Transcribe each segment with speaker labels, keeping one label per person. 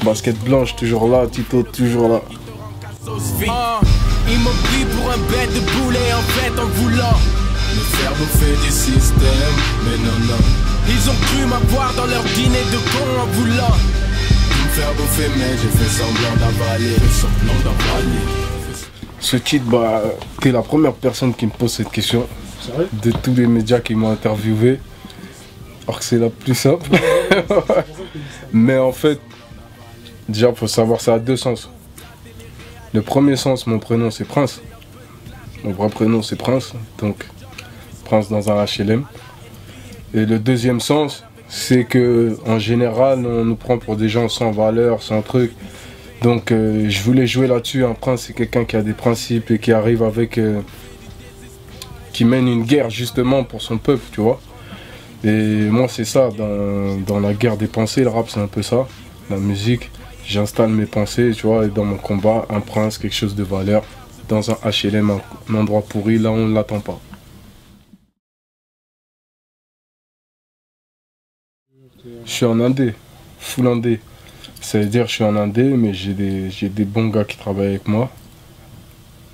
Speaker 1: Basket blanche, toujours là, Tito, toujours là.
Speaker 2: Ils m'ont pris pour un bête de boulet en fait en voulant me faire bouffer du système, mais non. Ils ont cru m'avoir dans leur dîner de con en voulant me faire bouffer, mais j'ai fait semblant d'avaler,
Speaker 1: Ce titre, bah, t'es la première personne qui me pose cette question. De tous les médias qui m'ont interviewé. Alors que c'est la plus simple. Mais en fait, déjà, faut savoir, ça a deux sens. Le premier sens, mon prénom, c'est Prince. Mon vrai prénom, c'est Prince. Donc, Prince dans un HLM. Et le deuxième sens, c'est que en général, on nous prend pour des gens sans valeur, sans truc. Donc, je voulais jouer là-dessus. Un prince, c'est quelqu'un qui a des principes et qui arrive avec... qui mène une guerre, justement, pour son peuple, tu vois. Et moi, c'est ça, dans la guerre des pensées, le rap, c'est un peu ça. La musique, j'installe mes pensées, tu vois, et dans mon combat, un prince, quelque chose de valeur, dans un HLM, un endroit pourri, là où on ne l'attend pas. Je suis en indé, full indé. Ça veut dire que je suis en indé, mais j'ai des bons gars qui travaillent avec moi.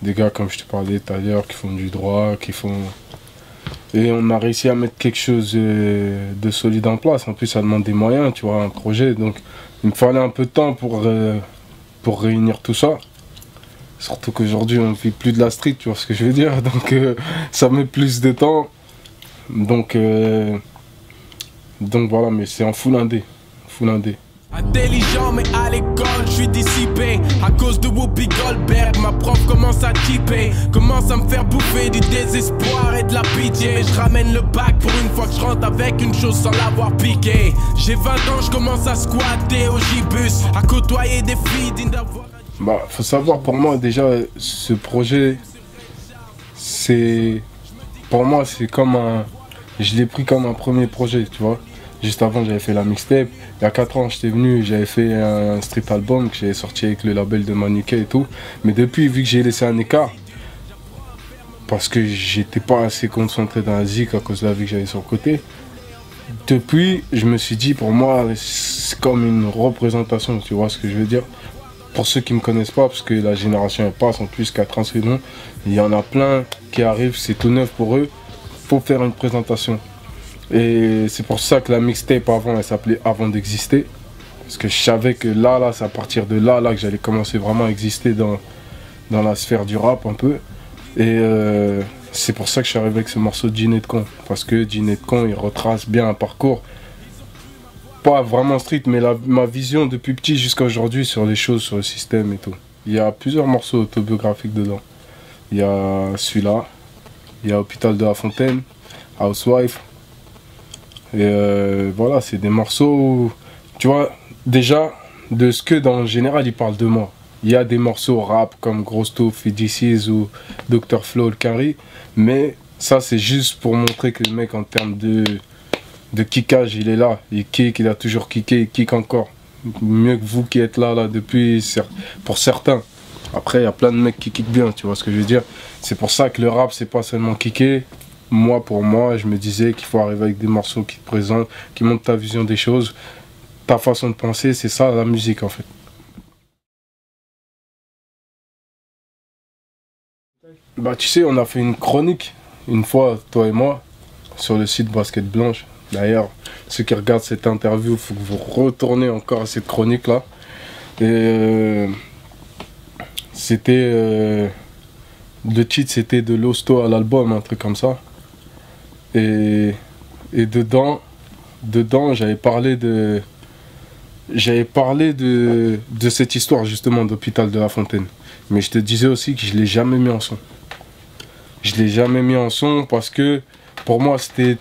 Speaker 1: Des gars, comme je te parlais tout à l'heure, qui font du droit, qui font... Et on a réussi à mettre quelque chose de solide en place. En plus, ça demande des moyens, tu vois, un projet. Donc, il me fallait un peu de temps pour réunir tout ça. Surtout qu'aujourd'hui, on ne vit plus de la street, tu vois ce que je veux dire. Donc, ça met plus de temps. Donc voilà, mais c'est en full indé. Full indé.
Speaker 2: Intelligent mais à l'école je suis dissipé à cause de Whoopi Goldberg. Ma prof commence à chipper, commence à me faire bouffer du désespoir et de la pitié. Mais je ramène le bac pour une fois que je rentre avec une chose sans l'avoir piqué. J'ai 20 ans, je commence à squatter au Gibus, à côtoyer des filles dignes d'avoir...
Speaker 1: Bah, faut savoir, pour moi déjà, ce projet, c'est... Pour moi, c'est comme un... Je l'ai pris comme un premier projet, tu vois. Juste avant, j'avais fait la mixtape. Il y a 4 ans, j'étais venu, j'avais fait un street album que j'avais sorti avec le label de Maniquet et tout. Mais depuis, vu que j'ai laissé un écart, parce que j'étais pas assez concentré dans la zik à cause de la vie que j'avais sur le côté, depuis, je me suis dit, pour moi, c'est comme une représentation, tu vois ce que je veux dire. Pour ceux qui me connaissent pas, parce que la génération elle passe, en plus 4 ans c'est long, il y en a plein qui arrivent, c'est tout neuf pour eux, faut faire une présentation. Et c'est pour ça que la mixtape avant, elle s'appelait Avant d'exister. Parce que je savais que là, c'est à partir de là que j'allais commencer vraiment à exister dans la sphère du rap un peu. Et c'est pour ça que je suis arrivé avec ce morceau de Dîner de con. Parce que Dîner de con, il retrace bien un parcours. Pas vraiment street, mais ma vision depuis petit jusqu'à aujourd'hui sur les choses, sur le système et tout. Il y a plusieurs morceaux autobiographiques dedans. Il y a celui-là, il y a Hôpital de la Fontaine, Housewife. Et voilà, c'est des morceaux où, tu vois, déjà, de ce que dans le général, ils parlent de moi. Il y a des morceaux rap comme Grosse Touffe, DC's ou Dr. Flow, le Carry, mais ça, c'est juste pour montrer que le mec, en termes de kickage, il est là. Il kick, il a toujours kické, il kick encore. Mieux que vous qui êtes là depuis, pour certains. Après, il y a plein de mecs qui kickent bien, tu vois ce que je veux dire. C'est pour ça que le rap, c'est pas seulement kicker. Moi, pour moi, je me disais qu'il faut arriver avec des morceaux qui te présentent, qui montrent ta vision des choses, ta façon de penser, c'est ça la musique en fait. Bah tu sais, on a fait une chronique, une fois, toi et moi, sur le site Basket Blanche. D'ailleurs, ceux qui regardent cette interview, il faut que vous retournez encore à cette chronique-là. Et c'était... le titre, c'était de l'hosto à l'album, un truc comme ça. Et dedans, j'avais parlé de cette histoire justement d'Hôpital de la Fontaine. Mais je te disais aussi que je ne l'ai jamais mis en son. Je ne l'ai jamais mis en son parce que pour moi c'était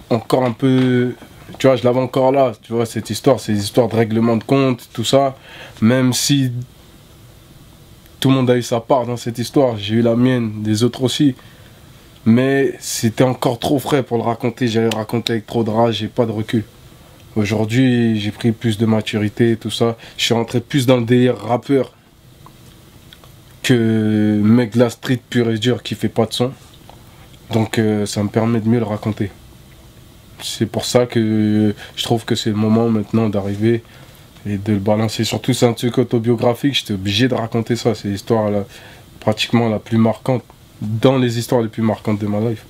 Speaker 1: encore un peu... Tu vois, je l'avais encore là, tu vois, cette histoire, c'est des histoires de règlement de compte, tout ça. Même si tout le monde a eu sa part dans cette histoire, j'ai eu la mienne, des autres aussi. Mais c'était encore trop frais pour le raconter, j'avais raconté avec trop de rage et pas de recul. Aujourd'hui, j'ai pris plus de maturité, tout ça. Je suis rentré plus dans le délire rappeur que mec de la street pur et dur qui fait pas de son. Donc ça me permet de mieux le raconter. C'est pour ça que je trouve que c'est le moment maintenant d'arriver et de le balancer. Surtout, c'est un truc autobiographique, j'étais obligé de raconter ça. C'est l'histoire pratiquement la plus marquante, dans les histoires les plus marquantes de ma life.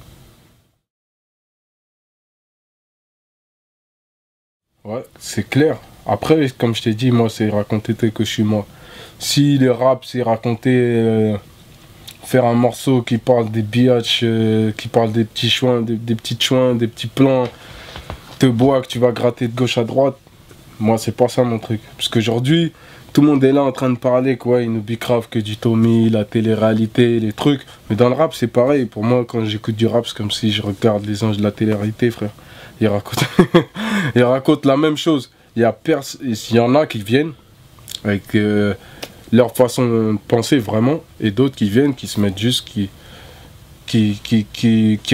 Speaker 1: Ouais, c'est clair. Après, comme je t'ai dit, moi, c'est raconter tel que je suis moi. Si le rap, c'est raconter, faire un morceau qui parle des biatchs, qui parle des petits chouins, des petits chouins, des petits plans de bois que tu vas gratter de gauche à droite, moi, c'est pas ça mon truc. Parce qu'aujourd'hui, tout le monde est là en train de parler, quoi. Il nous bicrave que du Tommy, la télé-réalité, les trucs. Mais dans le rap, c'est pareil. Pour moi, quand j'écoute du rap, c'est comme si je regarde les anges de la télé-réalité, frère. Ils racontent, ils racontent la même chose. Il y en a qui viennent avec leur façon de penser vraiment, et d'autres qui viennent, qui se mettent juste, qui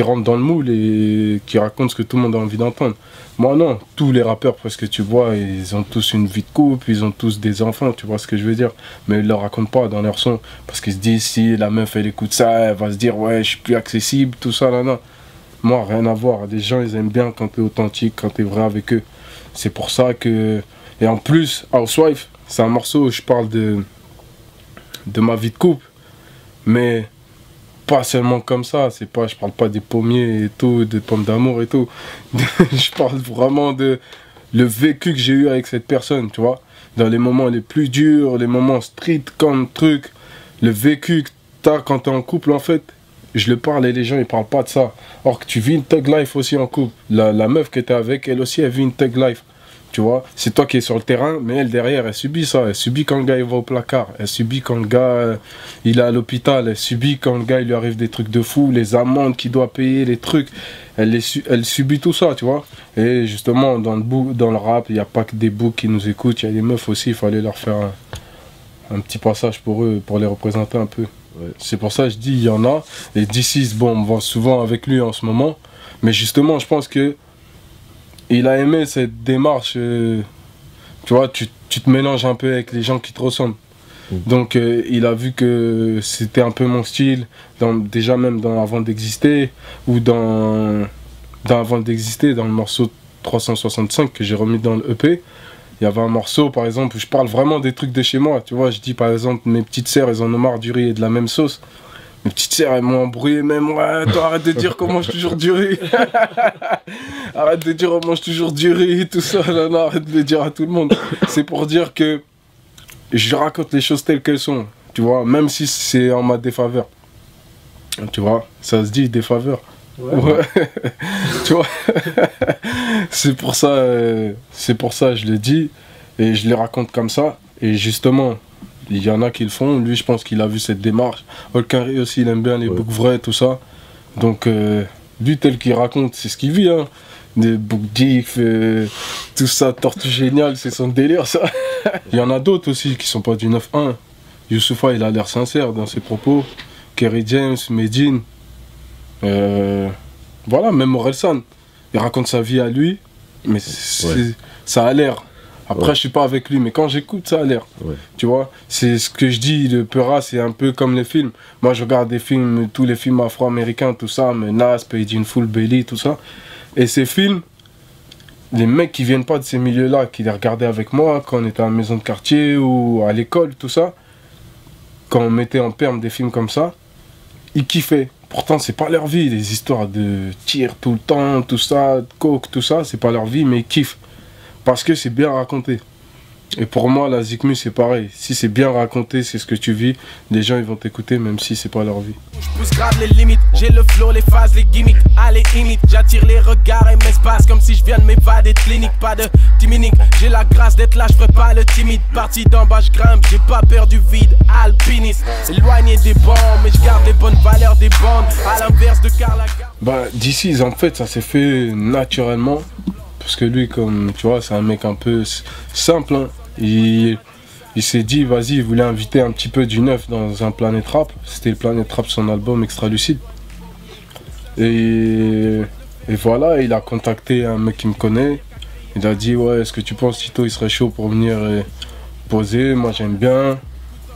Speaker 1: rentrent dans le moule et qui racontent ce que tout le monde a envie d'entendre. Moi non, tous les rappeurs presque tu vois, ils ont tous une vie de couple, ils ont tous des enfants, tu vois ce que je veux dire. Mais ils ne le racontent pas dans leur son, parce qu'ils se disent si la meuf elle écoute ça, elle va se dire ouais je suis plus accessible, tout ça là, non. Moi rien à voir, les gens ils aiment bien quand t'es authentique, quand t'es vrai avec eux. C'est pour ça que... Et en plus, Housewife, c'est un morceau où je parle de ma vie de couple, mais pas seulement comme ça, je parle pas des pommiers et tout, des pommes d'amour et tout. Je parle vraiment de le vécu que j'ai eu avec cette personne, tu vois. Dans les moments les plus durs, les moments street comme truc, le vécu que t'as quand t'es en couple, en fait, je le parle et les gens ils parlent pas de ça. Or que tu vis une thug life aussi en couple. La meuf que t'es avec, elle aussi, elle vit une thug life. Tu vois, c'est toi qui es sur le terrain, mais elle derrière, elle subit ça. Elle subit quand le gars il va au placard. Elle subit quand le gars il est à l'hôpital. Elle subit quand le gars il lui arrive des trucs de fou, les amendes qu'il doit payer, les trucs. Elle subit tout ça, tu vois. Et justement, dans le rap, il n'y a pas que des boucs qui nous écoutent. Il y a des meufs aussi, il fallait leur faire un petit passage pour eux, pour les représenter un peu. Ouais. C'est pour ça que je dis, il y en a. Et D6, bon, on va souvent avec lui en ce moment. Mais justement, je pense que il a aimé cette démarche, tu vois, tu te mélanges un peu avec les gens qui te ressemblent. Donc il a vu que c'était un peu mon style, déjà même dans Avant d'exister, ou dans Avant d'exister, dans le morceau 365 que j'ai remis dans le EP. Il y avait un morceau par exemple où je parle vraiment des trucs de chez moi, tu vois, je dis par exemple mes petites sœurs elles en ont marre du riz et de la même sauce. Mes petites sœurs, elles m'ont embrouillé même. Ouais, toi, arrête de dire qu'on mange toujours du riz. Arrête de dire on mange toujours du riz, tout ça. Non, non, arrête de le dire à tout le monde. C'est pour dire que je raconte les choses telles qu'elles sont. Tu vois, même si c'est en ma défaveur. Tu vois, ça se dit défaveur. Ouais. Tu vois. C'est pour ça, je le dis. Et je les raconte comme ça. Et justement, il y en a qui le font, lui je pense qu'il a vu cette démarche. Olkari aussi il aime bien les boucs vrais, tout ça. Donc lui tel qu'il raconte, c'est ce qu'il vit, hein. Des boucs diff, tout ça, Tortue Géniale, c'est son délire ça. Il y en a d'autres aussi qui sont pas du 9-1. Youssoufa il a l'air sincère dans ses propos. Kerry James, Medine. Voilà, même Orelsan. Il raconte sa vie à lui, mais ça a l'air. Après, je suis pas avec lui, mais quand j'écoute, ça a l'air. Tu vois, c'est ce que je dis, le Peura, c'est un peu comme les films. Moi, je regarde des films, tous les films afro-américains, tout ça, Nas, Paid in Full, Belly, tout ça. Et ces films, les mecs qui viennent pas de ces milieux-là, qui les regardaient avec moi, quand on était à la maison de quartier ou à l'école, tout ça, quand on mettait en perme des films comme ça, ils kiffaient. Pourtant, c'est pas leur vie, les histoires de tir tout le temps, tout ça, de coke, tout ça, c'est pas leur vie, mais ils kiffent. Parce que c'est bien raconté. Et pour moi, la Zikmu, c'est pareil. Si c'est bien raconté, c'est ce que tu vis, les gens ils vont t'écouter même si c'est pas leur vie.
Speaker 2: Je pousse grave les limites, j'ai le flow, les phases, les gimmicks. Allez, imite, j'attire les regards et m'espace comme si je viens de m'évader de clinique. Pas de timinique, j'ai la grâce d'être là, je ferai pas le timide. Parti d'en bas, je grimpe, j'ai pas peur du vide. Alpiniste, éloigné des bancs, mais je garde les bonnes valeurs des bandes. À l'inverse de Karl.
Speaker 1: Bah, d'ici, en fait, ça s'est fait naturellement. Parce que lui, comme tu vois, c'est un mec un peu simple. Hein. Il s'est dit, vas-y, il voulait inviter un petit peu du neuf dans un Planet Rap. C'était le Planet Rap, son album Extra Lucide. Et voilà, il a contacté un mec qui me connaît. Il a dit, ouais, est-ce que tu penses Tito, il serait chaud pour venir poser? Moi, j'aime bien.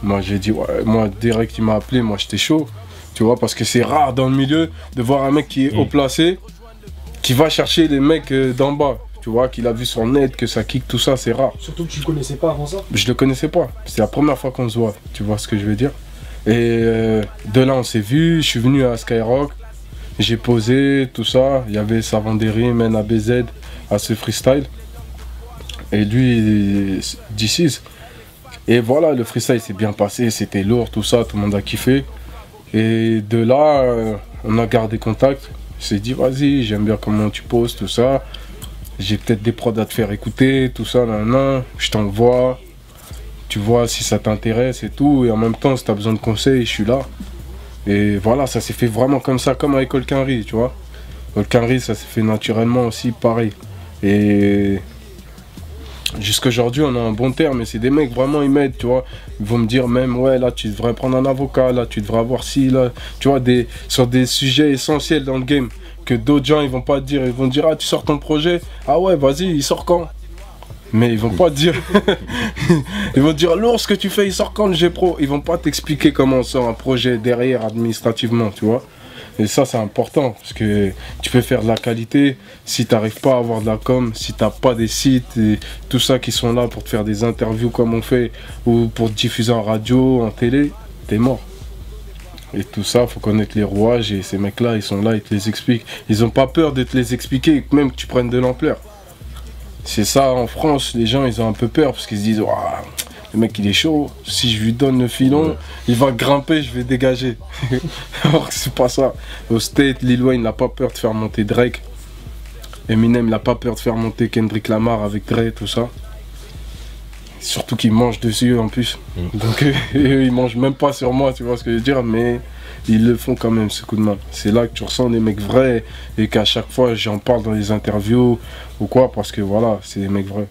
Speaker 1: Moi, j'ai dit, ouais, moi, direct, il m'a appelé, moi, j'étais chaud. Tu vois, parce que c'est rare dans le milieu de voir un mec qui est haut placé, qui va chercher les mecs d'en bas. tu vois, qu'il a vu sur le net, que ça kick, tout ça, c'est rare.
Speaker 3: Surtout que tu le connaissais pas avant ça.
Speaker 1: Je le connaissais pas, c'est la première fois qu'on se voit, tu vois ce que je veux dire. Et de là, on s'est vu, je suis venu à Skyrock, j'ai posé, tout ça. Il y avait Savant des Rimes, NABZ, à ce freestyle. Et lui, DC's. Et voilà, le freestyle s'est bien passé, c'était lourd, tout ça, tout le monde a kiffé. Et de là, on a gardé contact. Il s'est dit, vas-y, j'aime bien comment tu poses, tout ça. J'ai peut-être des prods à te faire écouter, tout ça, je t'envoie. Tu vois si ça t'intéresse et tout. Et en même temps, si tu as besoin de conseils, je suis là. Et voilà, ça s'est fait vraiment comme ça, comme avec Olkinry, tu vois. Olkinry, ça s'est fait naturellement aussi, pareil. Et jusqu'à aujourd'hui, on a un bon terme. Et c'est des mecs, vraiment, ils m'aident, tu vois. Ils vont me dire même, ouais, là, tu devrais prendre un avocat, là, tu devrais avoir ci, là. Tu vois, sur des sujets essentiels dans le game. Que d'autres gens, ils vont pas te dire. Ils vont dire, ah, tu sors ton projet. Ah ouais, vas-y, il sort quand? Mais ils vont pas te dire. Ils vont te dire, lourd, ce que tu fais, il sort quand le G-Pro? Ils vont pas t'expliquer comment on sort un projet derrière administrativement, tu vois. Et ça, c'est important, parce que tu peux faire de la qualité si tu n'arrives pas à avoir de la com, si tu n'as pas des sites et tout ça qui sont là pour te faire des interviews comme on fait, ou pour te diffuser en radio, en télé, t'es mort. Et tout ça, faut connaître les rouages, et ces mecs-là, ils sont là, ils te les expliquent. Ils n'ont pas peur de te les expliquer, même que tu prennes de l'ampleur. C'est ça, en France, les gens, ils ont un peu peur, parce qu'ils se disent, oh, le mec, il est chaud, si je lui donne le filon, il va grimper, je vais dégager. Alors que c'est pas ça. Au State, Lil Wayne n'a pas peur de faire monter Drake. Eminem n'a pas peur de faire monter Kendrick Lamar avec Dre, tout ça. Surtout qu'ils mangent dessus en plus. Donc ils mangent même pas sur moi, tu vois ce que je veux dire, mais ils le font quand même, ce coup de main. C'est là que tu ressens des mecs vrais et qu'à chaque fois j'en parle dans les interviews ou quoi, parce que voilà, c'est des mecs vrais.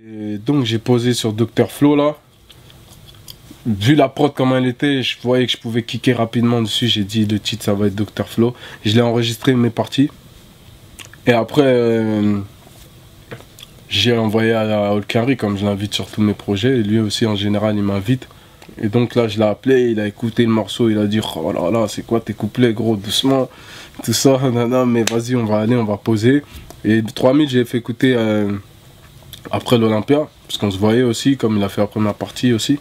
Speaker 1: Et donc j'ai posé sur Dr Flow là. Vu la prod comme elle était, je voyais que je pouvais kicker rapidement dessus. J'ai dit le titre ça va être Dr Flow. Je l'ai enregistré mes parties. Et après j'ai envoyé à Olkinry comme je l'invite sur tous mes projets. Et lui aussi en général il m'invite. Et donc là je l'ai appelé, il a écouté le morceau, il a dit oh là là c'est quoi tes couplets gros, doucement. Tout ça, non mais vas-y on va aller, on va poser. Et 3000 j'ai fait écouter après l'Olympia, parce qu'on se voyait aussi, comme il a fait la première partie aussi.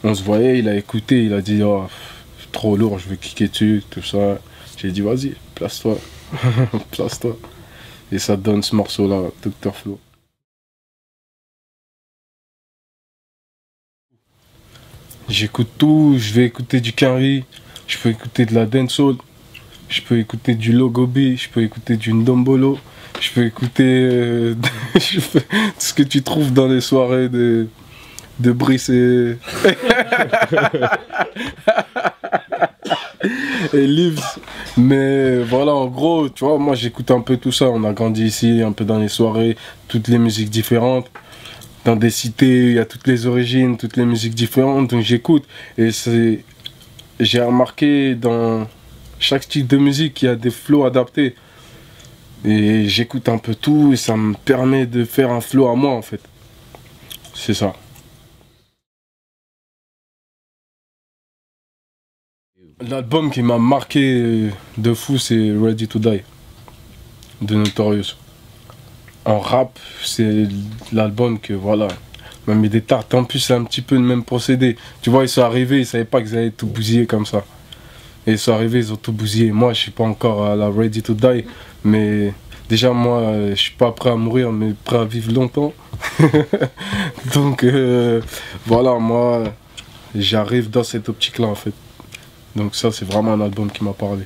Speaker 1: On se voyait, il a écouté, il a dit oh, trop lourd, je vais kicker dessus, tout ça. J'ai dit vas-y, place-toi, place-toi. Et ça donne ce morceau-là, Dr Flow. J'écoute tout, je vais écouter du Kinry, je peux écouter de la dancehall, je peux écouter du Logobi, je peux écouter du Ndombolo, je peux écouter tout ce que tu trouves dans les soirées de Brice et Livs. Mais voilà, en gros, tu vois, moi j'écoute un peu tout ça. On a grandi ici, un peu dans les soirées, toutes les musiques différentes. Dans des cités, il y a toutes les origines, toutes les musiques différentes, donc j'écoute. Et j'ai remarqué dans chaque style de musique qu'il y a des flows adaptés. Et j'écoute un peu tout et ça me permet de faire un flow à moi en fait. C'est ça. L'album qui m'a marqué de fou, c'est Ready to Die de Notorious. En rap, c'est l'album que voilà, m'a mis des tartes. En plus, c'est un petit peu le même procédé. Tu vois, ils sont arrivés, ils savaient pas qu'ils allaient tout bousiller comme ça. Et ils sont arrivés, ils ont tout bousillé. Moi, je suis pas encore à la Ready to Die, mais déjà, moi, je suis pas prêt à mourir, mais prêt à vivre longtemps. Donc, voilà, moi, j'arrive dans cette optique-là, en fait. Donc ça, c'est vraiment un album qui m'a parlé.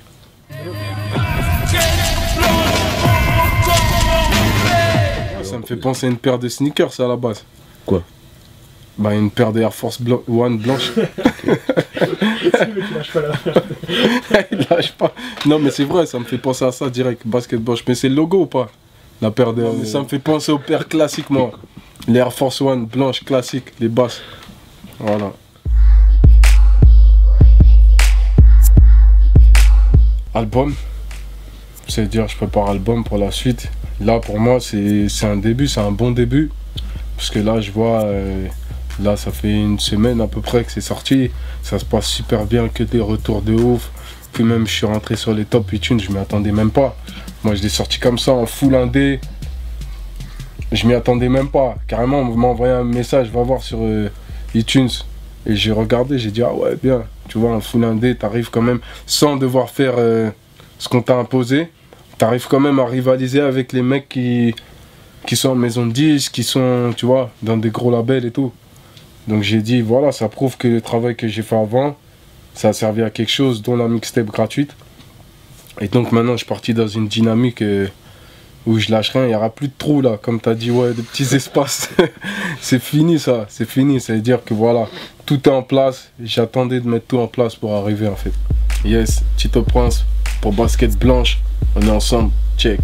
Speaker 1: Ça me fait penser à une paire de sneakers, ça, à la base.
Speaker 4: Quoi?
Speaker 1: Bah, une paire de Air Force One blanche.
Speaker 3: Il lâche pas la
Speaker 1: Il lâche pas. Non, mais c'est vrai, ça me fait penser à ça direct. Basket blanche. Mais c'est le logo ou pas? La paire de. Mais ça me fait penser aux paires classiques, moi. Les Air Force One blanches classiques, les basses. Voilà. Album, c'est-à-dire je prépare album pour la suite. Là pour moi c'est un début, c'est un bon début. Parce que là je vois, là ça fait une semaine à peu près que c'est sorti. Ça se passe super bien, que des retours de ouf. que même je suis rentré sur les top iTunes, je m'y attendais même pas. Moi je l'ai sorti comme ça en full indé. Je m'y attendais même pas. Carrément on m'a envoyé un message, va voir sur iTunes. Et j'ai regardé, j'ai dit ah ouais bien. Tu vois, en full indé, t'arrives quand même, sans devoir faire ce qu'on t'a imposé, t'arrives quand même à rivaliser avec les mecs qui sont en maison de disques, qui sont, tu vois, dans des gros labels et tout. Donc j'ai dit, voilà, ça prouve que le travail que j'ai fait avant, ça a servi à quelque chose, dont la mixtape gratuite. Et donc maintenant, je suis parti dans une dynamique où je lâche rien, il n'y aura plus de trous là, comme tu as dit, ouais, des petits espaces. C'est fini ça, c'est fini. Ça veut dire que voilà, tout est en place. J'attendais de mettre tout en place pour arriver en fait. Yes, Tito Prince pour Basket Blanche, on est ensemble, check.